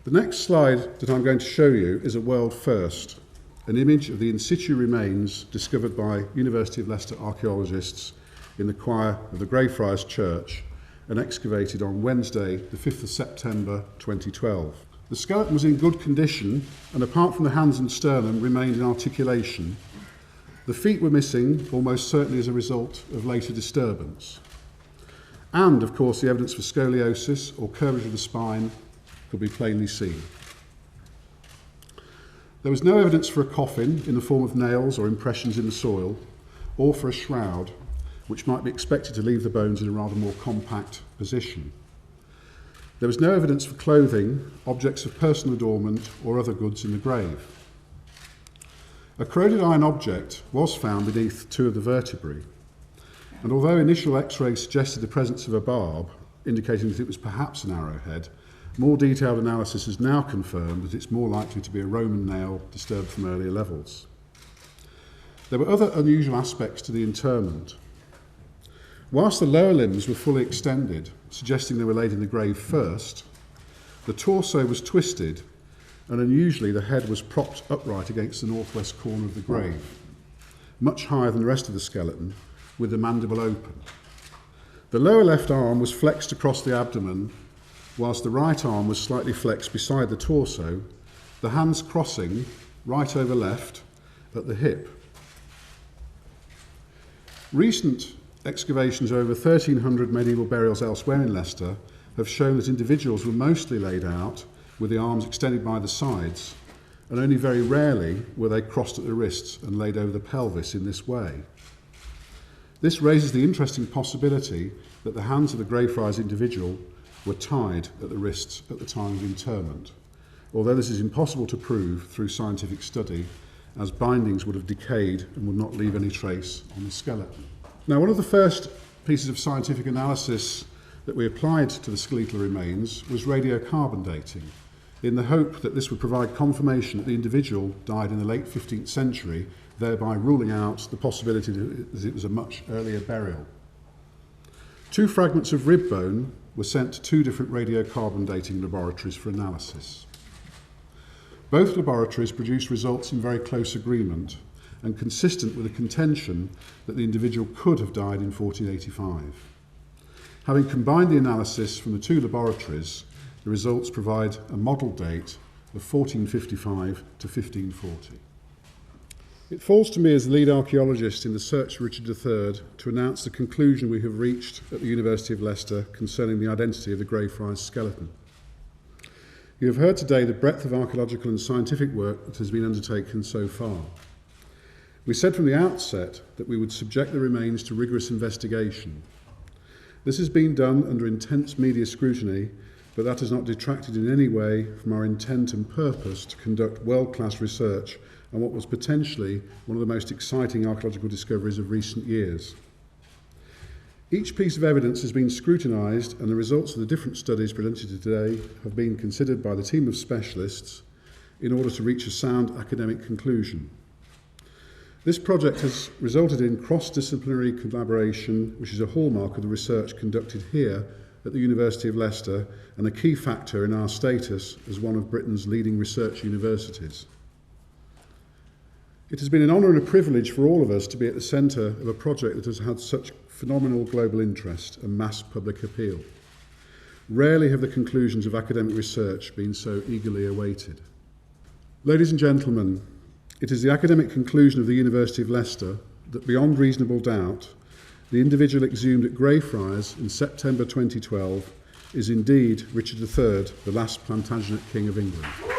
The next slide that I'm going to show you is a world first, an image of the in situ remains discovered by University of Leicester archaeologists in the choir of the Greyfriars Church and excavated on Wednesday, the 5th of September 2012. The skeleton was in good condition and apart from the hands and sternum remained in articulation. The feet were missing, almost certainly as a result of later disturbance. And, of course, the evidence for scoliosis or curvature of the spine could be plainly seen. There was no evidence for a coffin in the form of nails or impressions in the soil, or for a shroud, which might be expected to leave the bones in a rather more compact position. There was no evidence for clothing, objects of personal adornment, or other goods in the grave. A corroded iron object was found beneath two of the vertebrae, and although initial x-rays suggested the presence of a barb, indicating that it was perhaps an arrowhead, more detailed analysis has now confirmed that it's more likely to be a Roman nail disturbed from earlier levels. There were other unusual aspects to the interment. Whilst the lower limbs were fully extended, suggesting they were laid in the grave first, the torso was twisted and unusually the head was propped upright against the northwest corner of the grave, much higher than the rest of the skeleton, with the mandible open. The lower left arm was flexed across the abdomen, whilst the right arm was slightly flexed beside the torso, the hands crossing right over left at the hip. Recent excavations of over 1,300 medieval burials elsewhere in Leicester have shown that individuals were mostly laid out with the arms extended by the sides, and only very rarely were they crossed at the wrists and laid over the pelvis in this way. This raises the interesting possibility that the hands of the Greyfriars individual were tied at the wrists at the time of interment, although this is impossible to prove through scientific study, as bindings would have decayed and would not leave any trace on the skeleton. Now, one of the first pieces of scientific analysis that we applied to the skeletal remains was radiocarbon dating, in the hope that this would provide confirmation that the individual died in the late 15th century, thereby ruling out the possibility that it was a much earlier burial. Two fragments of rib bone were sent to two different radiocarbon dating laboratories for analysis. Both laboratories produced results in very close agreement and consistent with the contention that the individual could have died in 1485. Having combined the analysis from the two laboratories, the results provide a model date of 1455 to 1540. It falls to me as the lead archaeologist in the search for Richard III to announce the conclusion we have reached at the University of Leicester concerning the identity of the Greyfriars skeleton. You have heard today the breadth of archaeological and scientific work that has been undertaken so far. We said from the outset that we would subject the remains to rigorous investigation. This has been done under intense media scrutiny, but that has not detracted in any way from our intent and purpose to conduct world-class research on what was potentially one of the most exciting archaeological discoveries of recent years. Each piece of evidence has been scrutinised, and the results of the different studies presented today have been considered by the team of specialists in order to reach a sound academic conclusion. This project has resulted in cross-disciplinary collaboration, which is a hallmark of the research conducted here at the University of Leicester and a key factor in our status as one of Britain's leading research universities. It has been an honour and a privilege for all of us to be at the centre of a project that has had such phenomenal global interest and mass public appeal. Rarely have the conclusions of academic research been so eagerly awaited. Ladies and gentlemen, it is the academic conclusion of the University of Leicester that, beyond reasonable doubt, the individual exhumed at Greyfriars in September 2012 is indeed Richard III, the last Plantagenet King of England.